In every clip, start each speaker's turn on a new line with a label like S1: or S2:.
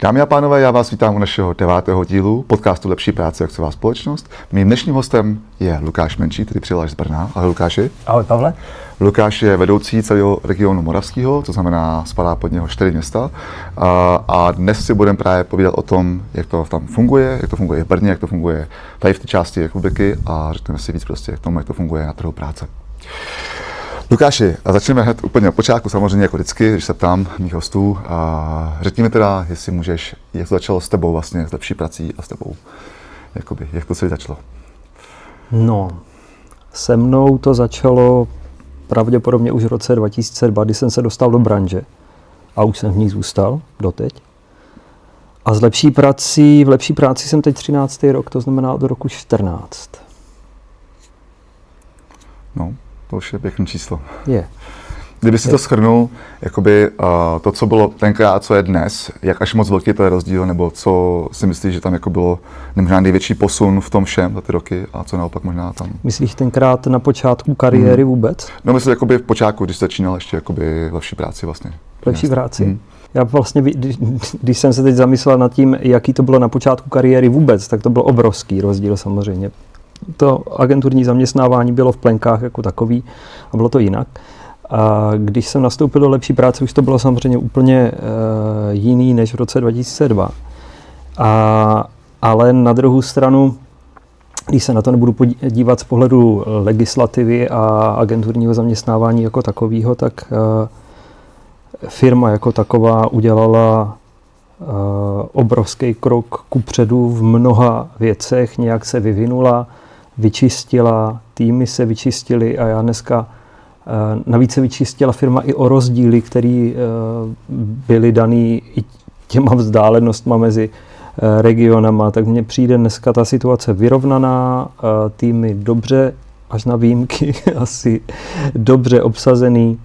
S1: Dámy a pánové, já vás vítám u našeho 9. dílu podcastu Lepší práce, akciová společnost. Mým dnešním hostem je Lukáš Menčí, který přijel až z Brna. Ahoj Lukáši.
S2: Ahoj Pavle.
S1: Lukáš je vedoucí celého regionu Moravského, to znamená spadá pod něho 4 města. A dnes si budeme právě povídat o tom, jak to tam funguje, jak to funguje v Brně, jak to funguje tady v té části republiky a řekneme si víc prostě k tomu, jak to funguje na trhu práce. Lukáši, a začneme hned úplně od počátku, samozřejmě jako vždycky, když se ptám mých hostů. Řekni mi teda, jestli můžeš, jak to začalo s tebou vlastně, s Lepší prací a s tebou. Jakoby, jak to celé začalo?
S2: No, se mnou to začalo pravděpodobně už v roce 2002, kdy jsem se dostal do branže a už jsem v ní zůstal doteď. A v Lepší práci jsem teď 13. rok, to znamená od roku 14.
S1: No, to už je pěkné číslo.
S2: Je.
S1: Kdyby si to shrnul, jakoby to, co bylo tenkrát, co je dnes, jak až moc velký to je rozdíl, nebo co si myslíš, že tam jako bylo možná největší posun v tom všem za ty roky a co naopak možná tam?
S2: Myslíš tenkrát na počátku kariéry vůbec?
S1: No myslím jakoby v počátku, když začínal ještě jakoby v Lepší práci vlastně.
S2: Lepší práci? Já vlastně, když jsem se teď zamyslel nad tím, jaký to bylo na počátku kariéry vůbec, tak to byl obrovský rozdíl samozřejmě. To agenturní zaměstnávání bylo v plenkách jako takový a bylo to jinak. A když jsem nastoupil do Lepší práce, už to bylo samozřejmě úplně jiný než v roce 2002. Ale na druhou stranu, když se na to nebudu dívat z pohledu legislativy a agenturního zaměstnávání jako takového, tak firma jako taková udělala obrovský krok kupředu v mnoha věcech, nějak se vyvinula, vyčistila, týmy se vyčistily a já dneska navíc se vyčistila firma i o rozdíly, které byly daný i těma vzdálenostma mezi regionama, tak mně přijde dneska ta situace vyrovnaná, týmy dobře, až na výjimky, asi dobře obsazený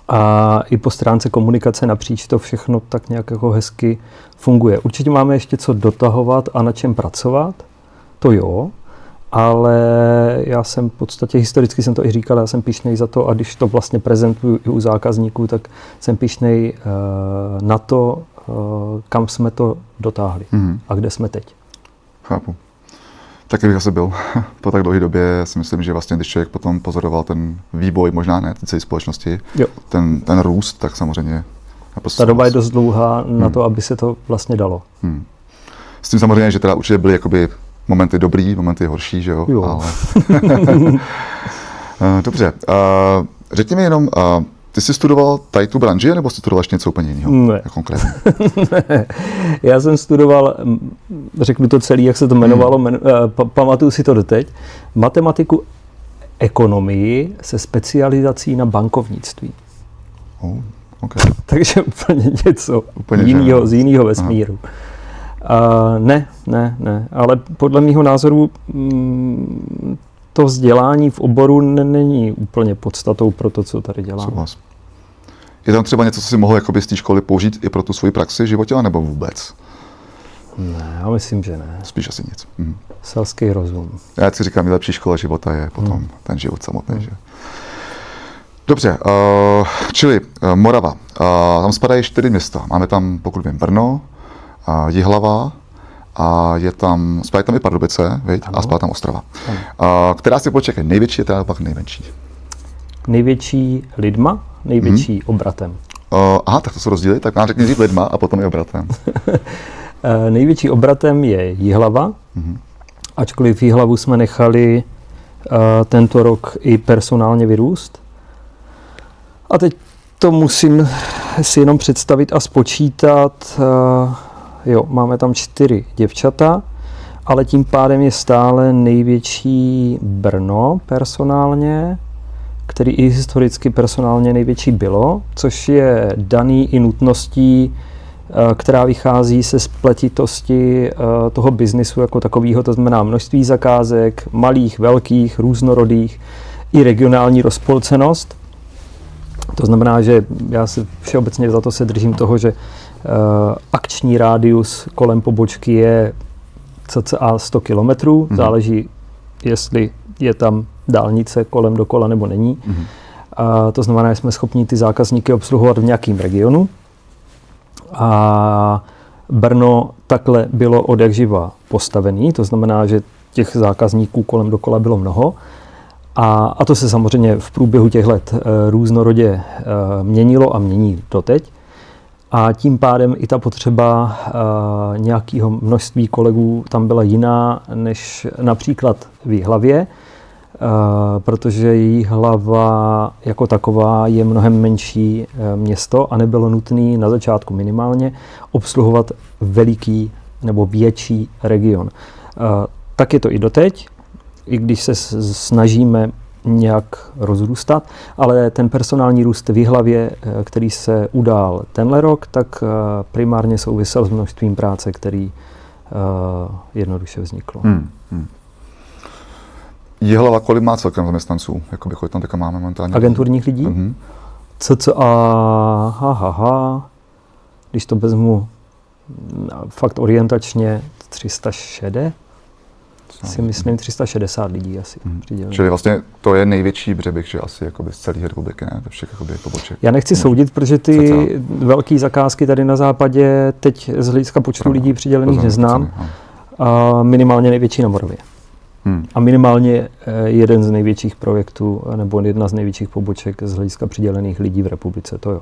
S2: a i po stránce komunikace napříč to všechno tak nějak jako hezky funguje. Určitě máme ještě co dotahovat a na čem pracovat, to jo, ale já jsem v podstatě, historicky jsem to i říkal, já jsem pyšnej za to a když to vlastně prezentuju i u zákazníků, tak jsem pyšnej na to, kam jsme to dotáhli a kde jsme teď.
S1: Chápu. Taky bych asi byl po tak dlouhé době, si myslím, že vlastně, když člověk potom pozoroval ten vývoj, možná ne, celé společnosti, ten růst, tak samozřejmě.
S2: Ta doba je dost dlouhá na to, aby se to vlastně dalo.
S1: S tím samozřejmě, že teda určitě byly jakoby momenty dobrý, momenty horší, že jo? Ale... Dobře. Řekni mi jenom, ty jsi studoval tady tu branži, nebo jsi studoval ještě něco úplně jiného?
S2: Ne.
S1: Konkrétně?
S2: Ne. Já jsem studoval, řeknu to celý, jak se to jmenovalo, pamatuju si to doteď, matematiku, ekonomii se specializací na bankovnictví.
S1: Okay.
S2: Takže úplně něco jiného, z jiného vesmíru. Ne, ale podle mého názoru to vzdělání v oboru není úplně podstatou pro to, co tady děláme.
S1: Souhlas. Je tam třeba něco, co si mohl jakoby z té školy použít i pro tu svoji praxi v životě, nebo vůbec?
S2: Ne, já myslím, že ne.
S1: Spíš asi nic.
S2: Selský rozum.
S1: Já si říkám, nejlepší škola života je potom ten život samotný. Že? Dobře, čili Morava. Tam spadají 4 města. Máme tam, pokud vím, Brno, Jihlava a spadají tam i Pardubice, a spadá tam Ostrava. Která si počkej největší, je teda pak nejmenší?
S2: Největší lidma, největší obratem.
S1: Tak to jsou rozdíly, tak nám řekni říct lidma a potom i obratem.
S2: Největší obratem je Jihlava, ačkoliv Jihlavu jsme nechali tento rok i personálně vyrůst. A teď to musím si jenom představit a spočítat. Máme tam 4 děvčata, ale tím pádem je stále největší Brno personálně, který i historicky personálně největší bylo, což je daný i nutností, která vychází se spletitosti toho biznisu jako takového, to znamená množství zakázek, malých, velkých, různorodých, i regionální rozpolcenost. To znamená, že já se všeobecně za to se držím toho, že akční rádius kolem pobočky je cca 100 kilometrů. Záleží, jestli je tam dálnice kolem dokola nebo není. To znamená, že jsme schopni ty zákazníky obsluhovat v nějakém regionu. A Brno takhle bylo odjakživa postavený, to znamená, že těch zákazníků kolem dokola bylo mnoho. A to se samozřejmě v průběhu těch let různorodě měnilo a mění doteď. A tím pádem i ta potřeba nějakého množství kolegů tam byla jiná než například v Jihlavě, protože Jihlava jako taková je mnohem menší město a nebylo nutné na začátku minimálně obsluhovat veliký nebo větší region. Tak je to i doteď, i když se snažíme nějak rozrůstat, ale ten personální růst v Jihlavě, který se udál tenhle rok, tak primárně souvisel s množstvím práce, který jednoduše vzniklo.
S1: Jihlava kolik má celkem zaměstnanců? Jakoby kolik tam teďka máme momentálně?
S2: Agenturních lidí? Když to vezmu fakt orientačně 360, si myslím 360 lidí asi.
S1: Čili vlastně to je největší břeběh, že asi jakoby z celé republiky, ne? To všech jakoby poboček.
S2: Já nechci soudit, protože ty velké zakázky tady na západě teď z hlediska počtu lidí přidělených neznám. A minimálně největší na Moravě. A minimálně jeden z největších projektů, nebo jedna z největších poboček z hlediska přidělených lidí v republice, to jo.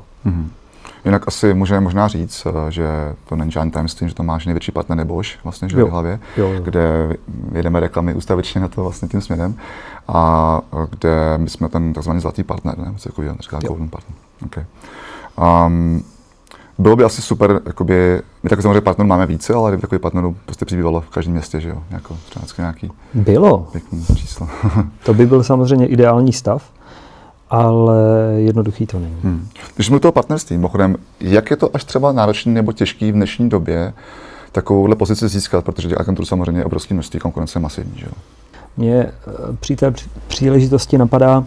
S1: Jinak asi můžeme možná říct, že to není žádný tajemství, že to máš největší partner Bosch vlastně, že v Jihlavě, kde jedeme reklamy ústavičně na to vlastně tím směrem a kde my jsme ten takzvaný zlatý partner, ne? Co jako říká golden partner. Okay. Bylo by asi super, jakoby, my tak samozřejmě partnerů máme více, ale kdyby takových partnerů prostě přibývalo v každém městě, že jo, třeba nějaký pěkný číslo.
S2: To by byl samozřejmě ideální stav, ale jednoduchý to není.
S1: Když mluvím toho partnerství, mimochodem, jak je to až třeba náročný nebo těžký v dnešní době takovouhle pozici získat, protože těch agentur samozřejmě je obrovské množství, konkurence je masivní, že jo?
S2: Mně při té příležitosti napadá,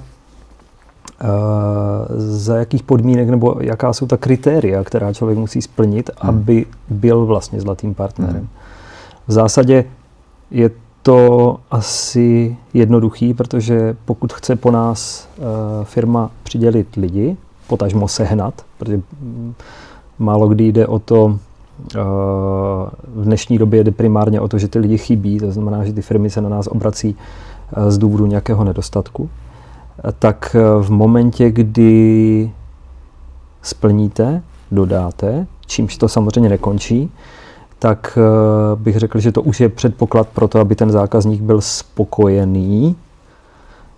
S2: za jakých podmínek nebo jaká jsou ta kritéria, která člověk musí splnit, aby byl vlastně zlatým partnerem. V zásadě je to asi jednoduchý, protože pokud chce po nás firma přidělit lidi, potažmo sehnat, protože málo kdy jde o to, v dnešní době jde primárně o to, že ty lidi chybí, to znamená, že ty firmy se na nás obrací z důvodu nějakého nedostatku, tak v momentě, kdy splníte, dodáte, čímž to samozřejmě nekončí, tak bych řekl, že to už je předpoklad pro to, aby ten zákazník byl spokojený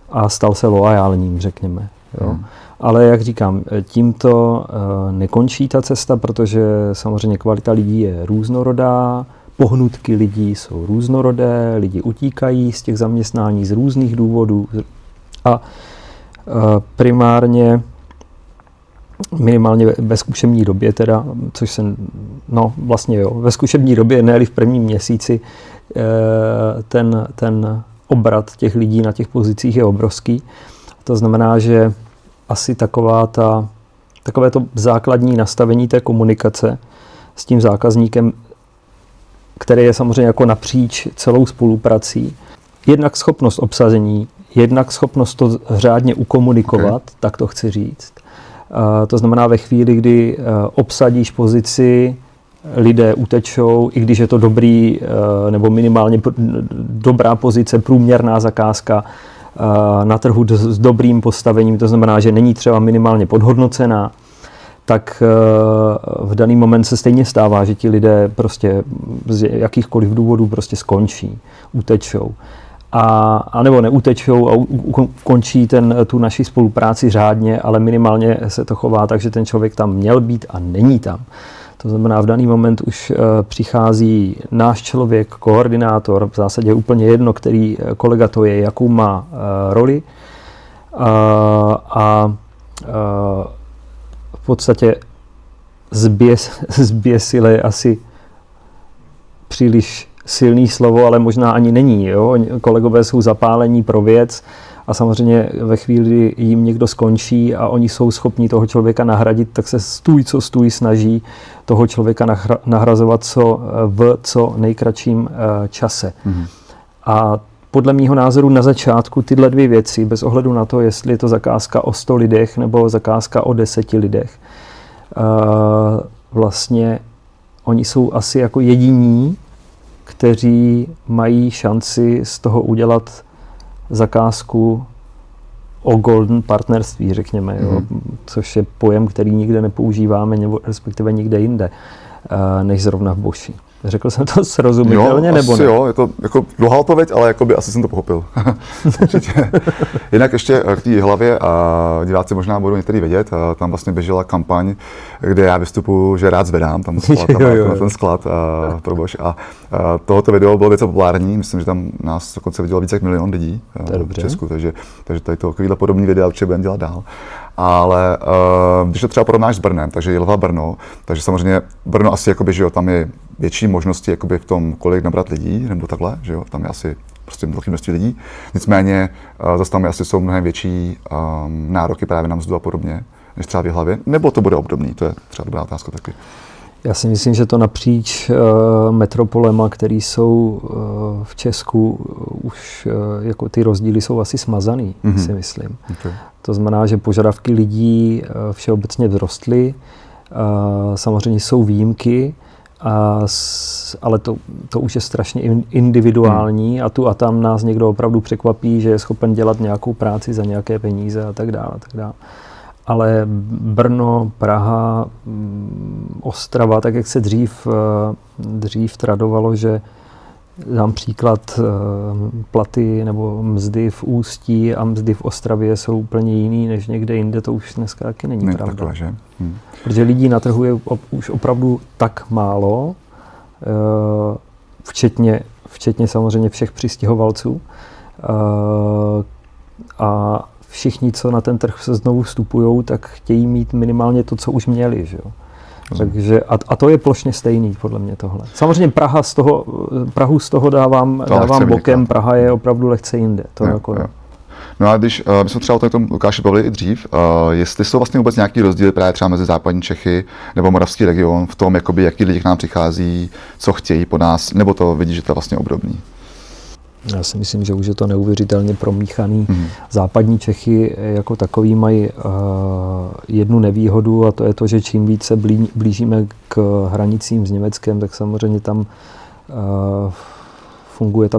S2: a stal se loajálním, řekněme. Jo. Ale jak říkám, tímto nekončí ta cesta, protože samozřejmě kvalita lidí je různorodá, pohnutky lidí jsou různorodé, lidi utíkají z těch zaměstnání z různých důvodů a primárně minimálně ve zkušební době teda, což se, ve zkušební době, ne-li v prvním měsíci, ten obrat těch lidí na těch pozicích je obrovský. To znamená, že asi takové to základní nastavení té komunikace s tím zákazníkem, který je samozřejmě jako napříč celou spoluprací, jednak schopnost obsazení, jednak schopnost to řádně ukomunikovat, tak to chci říct. To znamená ve chvíli, kdy obsadíš pozici, lidé utečou, i když je to dobrý nebo minimálně dobrá pozice, průměrná zakázka na trhu s dobrým postavením, to znamená, že není třeba minimálně podhodnocená, tak v daný moment se stejně stává, že ti lidé prostě z jakýchkoliv důvodů prostě skončí, utečou. A nebo neutečou a ukončí tu naši spolupráci řádně, ale minimálně se to chová tak, že ten člověk tam měl být a není tam. To znamená, v daný moment už přichází náš člověk, koordinátor, v zásadě úplně jedno, který kolega to je, jakou má roli. A v podstatě zběsile asi příliš silný slovo, ale možná ani není. Jo? Kolegové jsou zapálení pro věc a samozřejmě ve chvíli, kdy jim někdo skončí a oni jsou schopni toho člověka nahradit, tak se stůj co stůj snaží toho člověka nahrazovat v co nejkratším čase. A podle mýho názoru na začátku tyhle dvě věci, bez ohledu na to, jestli je to zakázka o 100 lidech nebo zakázka o 10 lidech, vlastně oni jsou asi jako jediní, kteří mají šanci z toho udělat zakázku o golden partnerství, řekněme, jo, což je pojem, který nikde nepoužíváme, nebo respektive nikde jinde, než zrovna v Boši. Řekl jsem to srozumitelně, nebo ne?
S1: Jo, je to jako dlouhá odpověď, ale jakoby asi jsem to pochopil. Určitě. Jinak ještě k té hlavě, a diváci možná budou některý vědět, tam vlastně běžela kampaň, kde já vystupuju, že rád zvedám, tam ten sklad pro Bosch. A tohoto video bylo věc populární, myslím, že tam nás dokonce vidělo více jak 1 milion lidí v Česku, takže tady takovýhle podobný videa určitě budeme dělat dál. Ale když to třeba porovnáš s Brnem, takže Jihlava Brno, takže samozřejmě Brno asi jakoby, že jo, tam je větší možnosti jakoby v tom, kolik nabrat lidí, nebo takhle, že jo, tam je asi prostě velké množství lidí. Nicméně zase tam asi jsou mnohem větší nároky právě na mzdu a podobně, než třeba v Jihlavě, nebo to bude obdobný, to je třeba dobrá otázka taky.
S2: Já si myslím, že to napříč metropolema, které jsou v Česku, už jako ty rozdíly jsou asi smazaný, si myslím. Okay. To znamená, že požadavky lidí všeobecně vzrostly, samozřejmě jsou výjimky, ale to už je strašně individuální a tu a tam nás někdo opravdu překvapí, že je schopen dělat nějakou práci za nějaké peníze a tak dále. Ale Brno, Praha, Ostrava, tak jak se dřív tradovalo, že dám příklad, platy nebo mzdy v Ústí a mzdy v Ostravě jsou úplně jiný než někde jinde, to už dneska taky není pravda.
S1: Takové, že?
S2: Protože lidí na trhu je už opravdu tak málo, včetně samozřejmě všech přistěhovalců. A všichni, co na ten trh se znovu vstupují, tak chtějí mít minimálně to, co už měli. Že jo? Takže, a to je plošně stejný, podle mě tohle. Samozřejmě Prahu z toho dávám bokem, Praha je opravdu lehce jinde. To jo.
S1: No a když my jsme třeba o tom Lukáši bavili i dřív, jestli jsou vlastně vůbec nějaký rozdíly právě třeba mezi západní Čechy nebo moravský region v tom, jakoby, jaký lidi k nám přichází, co chtějí po nás, nebo to vidíš, že to je vlastně obdobný?
S2: Já si myslím, že už je to neuvěřitelně promíchaný. Západní Čechy jako takový mají jednu nevýhodu a to je to, že čím víc se blížíme k hranicím s Německem, tak samozřejmě tam funguje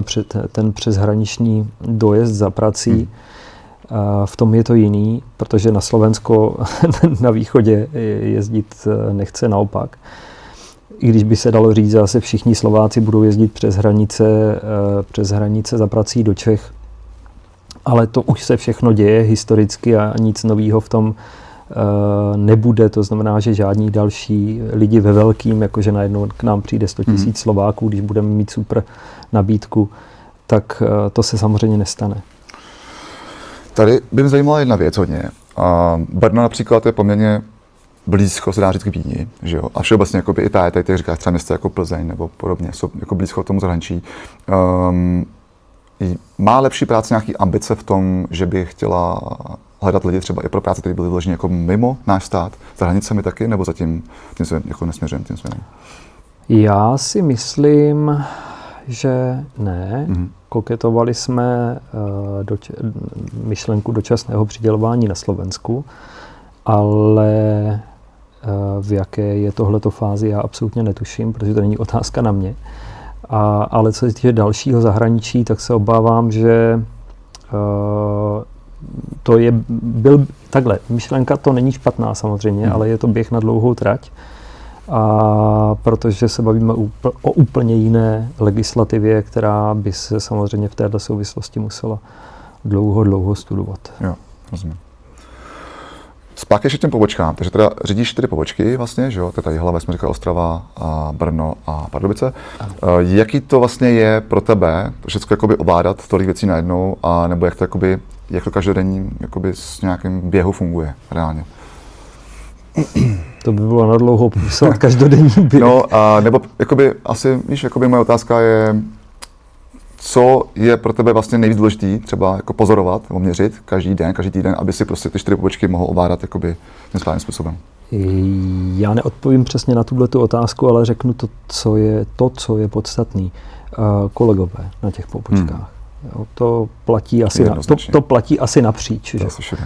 S2: ten přeshraniční dojezd za prací. V tom je to jiný, protože na Slovensko na východě jezdit nechce, naopak. I když by se dalo říct, že zase všichni Slováci budou jezdit přes hranice za prací do Čech. Ale to už se všechno děje historicky a nic nového v tom nebude. To znamená, že žádní další lidi ve velkým, jakože najednou k nám přijde 100 000 Slováků, když budeme mít super nabídku, tak to se samozřejmě nestane.
S1: Tady by mě zajímala jedna věc hodně. Brno například je poměrně blízko, se dá říct, k Vídni, že jo? A všeobecně jakoby, i tady říkáš třeba města jako Plzeň nebo podobně, jsou jako blízko tomu zahraničí. Má lepší práce nějaký ambice v tom, že by chtěla hledat lidi třeba i pro práce, které byly vloženy jako mimo náš stát, za hranicemi taky, nebo zatím tím směrem, jako nesměřujeme tím směrem?
S2: Já si myslím, že ne. Koketovali jsme myšlenku dočasného přidělování na Slovensku, ale v jaké je tohleto fázi, já absolutně netuším, protože to není otázka na mě. Ale co se týče dalšího zahraničí, tak se obávám, že to je, takhle, myšlenka to není špatná samozřejmě, ale je to běh na dlouhou trať. A protože se bavíme o úplně jiné legislativě, která by se samozřejmě v této souvislosti musela dlouho studovat.
S1: Jo, rozumím. Zpátky ještě těm pobočkám, takže teda řídíš 4 pobočky vlastně, že jo, to je tady Jihlava, jsme říkali Ostrava, Brno a Pardubice. Jaký to vlastně je pro tebe, to všechno jakoby ovládat tolik věcí najednou, a nebo jak to každodenní jakoby s nějakým běhu funguje reálně?
S2: To by bylo nadlouho popisovat každodenní běh.
S1: No, nebo jakoby asi, víš, jakoby moje otázka je, co je pro tebe vlastně nejvíc důležitý, třeba jako pozorovat nebo měřit každý týden, aby si prostě ty 4 pobočky mohl ovládat jakoby tím správným způsobem?
S2: Já neodpovím přesně na tuto otázku, ale řeknu to, co je podstatný. Kolegové na těch pobočkách. Jo, to platí asi, to platí asi napříč. Že?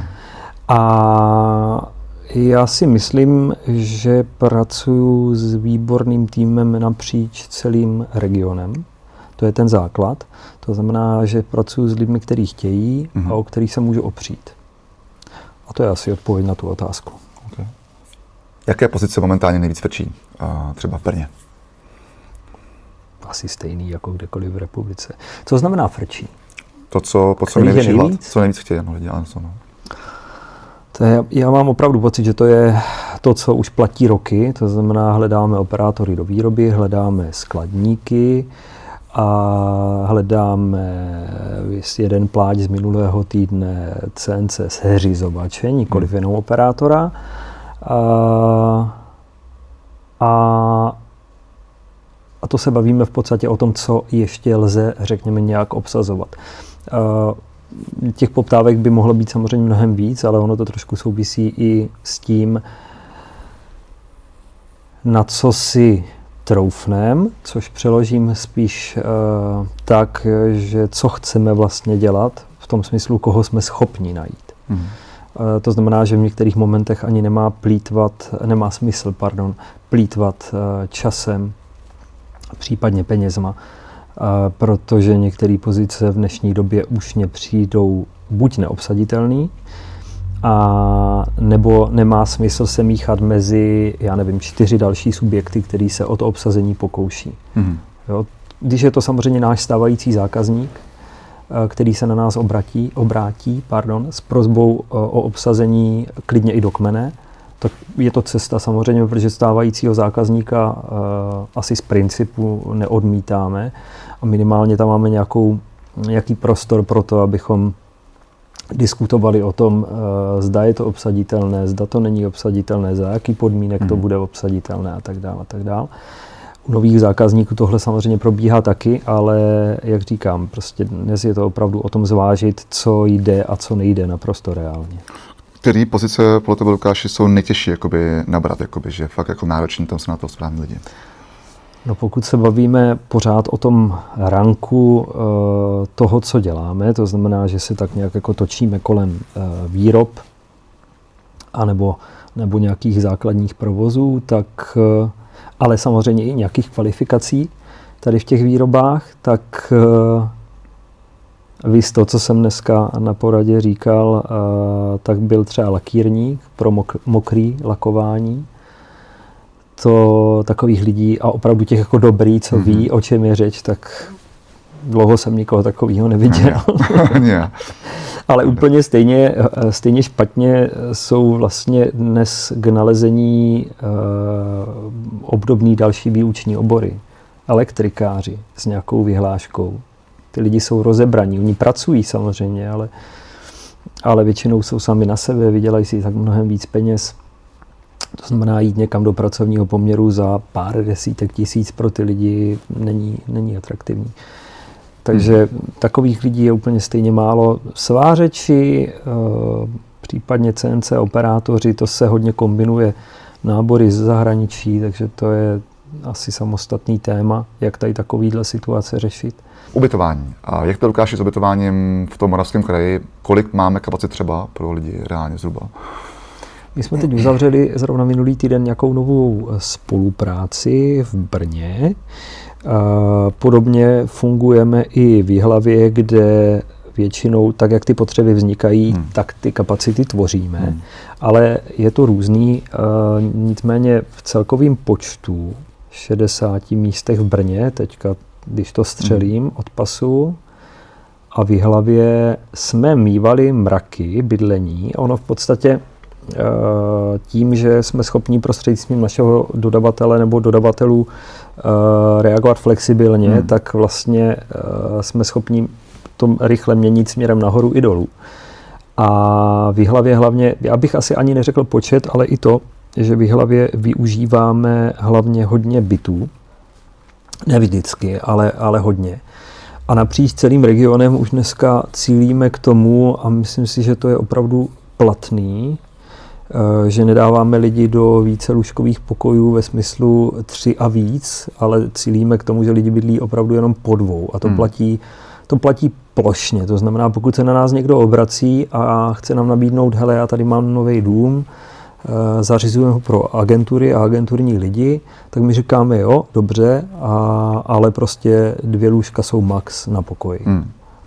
S2: A Já si myslím, že pracuji s výborným týmem napříč celým regionem. To je ten základ. To znamená, že pracuji s lidmi, kteří chtějí a o kterých se můžu opřít. A to je asi odpověď na tu otázku.
S1: Okay. Jaké pozice momentálně nejvíc frčí? Třeba v Brně?
S2: Asi stejný jako kdekoliv v republice. Co znamená frčí?
S1: To, co největší hlad, co nejvíc chtějí lidi. No.
S2: Já mám opravdu pocit, že to je to, co už platí roky. To znamená, hledáme operátory do výroby, hledáme skladníky a hledáme jeden pláč z minulého týdne CNC seřizovače, nikoliv jenom operátora. A to se bavíme v podstatě o tom, co ještě lze, řekněme, nějak obsazovat. Těch poptávek by mohlo být samozřejmě mnohem víc, ale ono to trošku souvisí i s tím, na co si troufnem, což přeložím spíš tak, že co chceme vlastně dělat, v tom smyslu, koho jsme schopni najít. To znamená, že v některých momentech ani nemá smysl plýtvat časem, případně penězma, protože některé pozice v dnešní době už přijdou buď neobsaditelný, a nebo nemá smysl se míchat mezi, 4 další subjekty, který se o to obsazení pokouší. Jo? Když je to samozřejmě náš stávající zákazník, který se na nás obrátí s prosbou o obsazení klidně i do kmene, tak je to cesta samozřejmě, protože stávajícího zákazníka asi z principu neodmítáme a minimálně tam máme nějaký prostor pro to, abychom diskutovali o tom, zda je to obsaditelné, zda to není obsaditelné, za jaký podmínek to bude obsaditelné a tak dále. U nových zákazníků tohle samozřejmě probíhá taky, ale jak říkám, prostě dnes je to opravdu o tom zvážit, co jde a co nejde naprosto reálně.
S1: Který pozice podle tebe, Lukáši, jsou nejtěžší nabrat, že fakt jako náročný, tam jsou na to správní lidi?
S2: No pokud se bavíme pořád o tom ranku toho, co děláme, to znamená, že se tak nějak jako točíme kolem výrob anebo nějakých základních provozů, tak, ale samozřejmě i nějakých kvalifikací tady v těch výrobách, tak víš to, co jsem dneska na poradě říkal, tak byl třeba lakírník pro mokrý lakování. To takových lidí a opravdu těch jako dobrý, co ví, o čem je řeč, tak dlouho jsem nikoho takového neviděl. Ale úplně stejně špatně jsou vlastně dnes k nalezení obdobný další výuční obory. Elektrikáři s nějakou vyhláškou. Ty lidi jsou rozebraní, oni pracují samozřejmě, ale většinou jsou sami na sebe, vydělají si tak mnohem víc peněz. To znamená, jít někam do pracovního poměru za pár desítek tisíc pro ty lidi není atraktivní. Takže takových lidí je úplně stejně málo. Svářeči, případně CNC operátoři, to se hodně kombinuje nábory z zahraničí, takže to je asi samostatný téma, jak tady takovýhle situace řešit.
S1: Ubytování. A jak to, Lukáši, s ubytováním v tom Moravském kraji? Kolik máme kapacit třeba pro lidi reálně zhruba?
S2: My jsme teď uzavřeli zrovna minulý týden nějakou novou spolupráci v Brně. Podobně fungujeme i v Jihlavě, kde většinou, tak jak ty potřeby vznikají, tak ty kapacity tvoříme. Ale je to různý. Nicméně v celkovém počtu 60 místech v Brně, teďka, když to střelím od pasu, a v Jihlavě jsme mívali mraky bydlení. Ono v podstatě tím, že jsme schopni prostřednictvím našeho dodavatele nebo dodavatelů reagovat flexibilně, tak vlastně jsme schopni to rychle měnit směrem nahoru i dolů. A v Jihlavě hlavně, já bych asi ani neřekl počet, ale i to, že v Jihlavě využíváme hlavně hodně bytů. Ne vždycky, ale hodně. A napříč celým regionem už dneska cílíme k tomu, a myslím si, že to je opravdu platný, že nedáváme lidi do více lůžkových pokojů ve smyslu 3 a víc, ale cílíme k tomu, že lidi bydlí opravdu jenom po 2. A to platí plošně. To znamená, pokud se na nás někdo obrací a chce nám nabídnout, hele, já tady mám nový dům, zařizujeme ho pro agentury a agenturní lidi, tak my říkáme jo, dobře, ale prostě 2 lůžka jsou max na pokoji.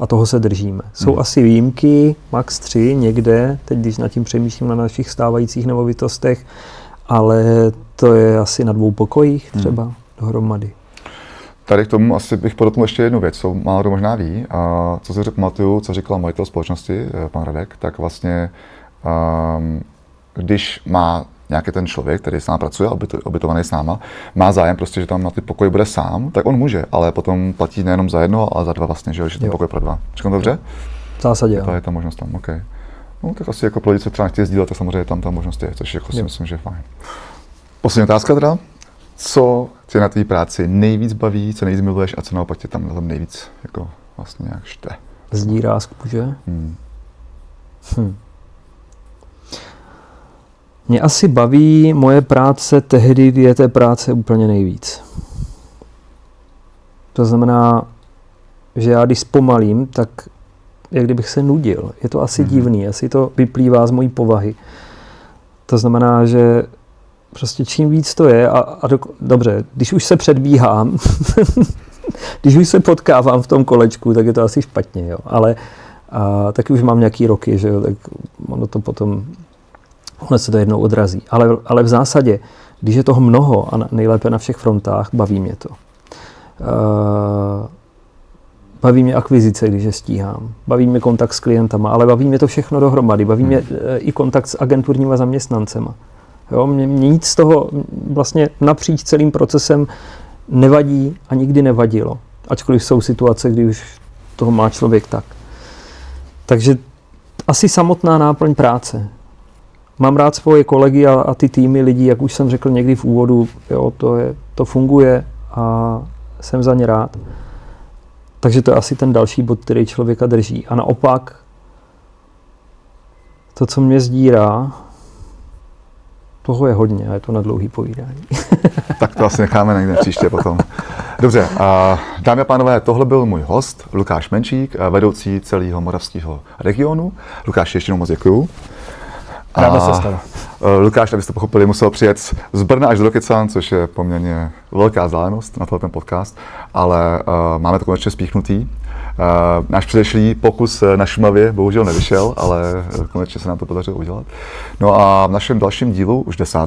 S2: A toho se držíme. Jsou asi výjimky, max 3 někde, teď když nad tím přemýšlím na našich stávajících nemovitostech, ale to je asi na 2 pokojích třeba dohromady.
S1: Tady k tomu asi bych podotknul ještě jednu věc, co málo kdo možná ví. A co si pamatuju, co říkal majitel společnosti, pan Radek, tak vlastně, když má nějaký ten člověk, který s námi pracuje, ubytovaný s náma, má zájem prostě, že tam na ty pokoje bude sám, tak on může, ale potom platí nejenom za jedno, ale za 2 vlastně, že ten pokoj pro 2. Říkám dobře?
S2: V zásadě jo.
S1: To je ta možnost tam, OK. No tak asi jako pro lidi, co třeba nechtějí sdílet, tak samozřejmě tam ta možnost je, což jako si myslím, že je fajn. Poslední otázka teda. Co tě na tvý práci nejvíc baví, co nejvíc miluješ a co naopak tě tam na tom nejvíc jako vlastně nějak štve?
S2: Zdírá z kůže? Mě asi baví moje práce tehdy, kdy je té práce úplně nejvíc. To znamená, že já když zpomalím, tak jak kdybych se nudil. Je to asi divný, asi to vyplývá z mojí povahy. To znamená, že prostě čím víc to je dobře, když už se předbíhám, když už se potkávám v tom kolečku, tak je to asi špatně, jo. Ale taky už mám nějaký roky, že jo, tak ono to potom, ono se to jednou odrazí. Ale v zásadě, když je toho mnoho a nejlépe na všech frontách, baví mě to. Baví mě akvizice, když je stíhám. Baví mě kontakt s klientama, ale baví mě to všechno dohromady. Baví mě i kontakt s agenturníma zaměstnancema. Jo, mě nic z toho vlastně napříč celým procesem nevadí a nikdy nevadilo. Ačkoliv jsou situace, kdy už toho má člověk tak. Takže asi samotná náplň práce. Mám rád svoje kolegy a ty týmy lidí, jak už jsem řekl někdy v úvodu, jo, to funguje a jsem za ně rád. Takže to je asi ten další bod, který člověka drží. A naopak, to, co mě sdírá, toho je hodně a je to na dlouhý povídání.
S1: Tak to asi necháme někde příště potom. Dobře, dámy a pánové, tohle byl můj host, Lukáš Menčík, vedoucí celého moravského regionu. Lukáš, ještě jednou moc děkuju.
S2: Ráda se stala.
S1: Lukáš, abyste pochopili, musel přijet z Brna až do Rokycan, což je poměrně velká vzdálenost na ten podcast, ale máme to konečně spíchnutý. Náš předešlý pokus na Šumavě bohužel nevyšel, ale konečně se nám to podařilo udělat. No a v našem dalším dílu, už 10.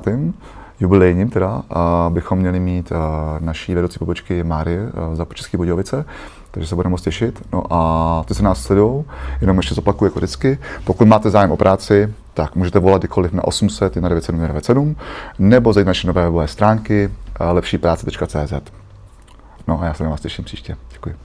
S1: jubilejním teda, bychom měli mít naší vedoucí pobočky Márie za České Budějovice, takže se budeme moc těšit. No a ty se nás sledujou, jenom ještě zopakuju jako vždycky. Pokud máte zájem o práci, tak můžete volat kdykoliv na 800 197 197 nebo zajít na naše nové webové stránky lepšípráce.cz. No a já se na vás těším příště. Děkuji.